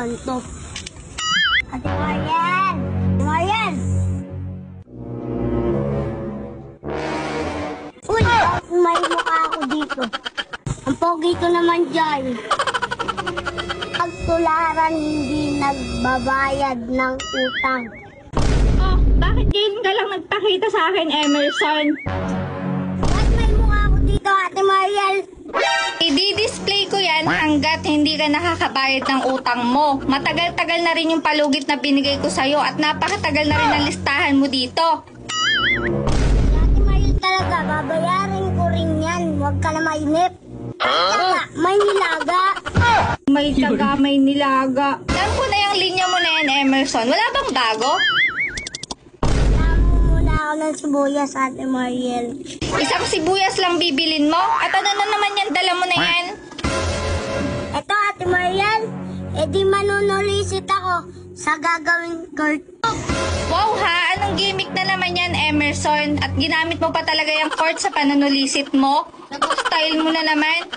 ganito. Ate Marian! Ate Marian! Uy! May mukha ako dito. Ang pogi ko naman dyan. Pagtularan hindi nagbabayad ng utang. Oh, bakit ngayon ka lang nagpakita sa akin, Emerson? Ba't may mukha ako dito, Ate Marian? I-display ko yan hanggat hindi ka nakakabayad ng utang mo. Matagal-tagal na rin yung palugit na binigay ko sa'yo at napakatagal na rin ang listahan mo dito. Ate Marian talaga, babayarin ko rin yan. Huwag ka na mainip. May nilaga. May taga, may nilaga. Alam ko na yung linya mo na yan, Emerson. Wala bang bago? Tamo muna ako ng sibuyas, Ate Marian. Isang sibuyas lang bibilin mo? At ano na naman yan, dala mo na yan? Eto, Ate Marian, di manunulisit ako sa gagawin ko. Wow ha, anong gimmick na naman yan, Emerson? At ginamit mo pa talaga yung court sa panunulisit mo? Nag-style mo na naman?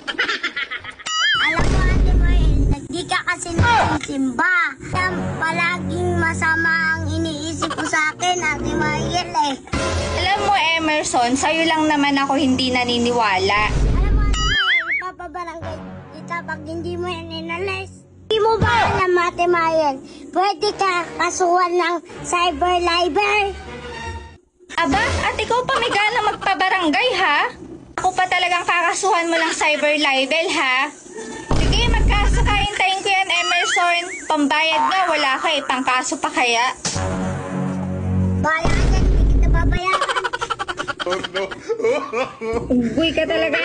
Alam mo, Ate Marian, di ka kasi nagsisimba. Palaging masama ang iniisip ko sa akin, Ate Marian eh. Alam mo, Emerson, sa'yo lang naman ako hindi naniniwala. Alam mo, Ate Marian, ipapabarangay kita pag hindi mo yan inalis. Hindi mo ba alam, Ate Marian, pwede ka kasuhan ng cyber libel? Aba, at ikaw pa may gana magpabarangay, ha? Ako pa talagang kakasuhan mo ng cyber libel, ha? Sige, magkasakaintayin ko yan, Emerson. Pambayad nga, wala ka eh. Pangkaso pa kaya? Bahala ka dyan, hindi kita babayaran. Ugoy ka talaga.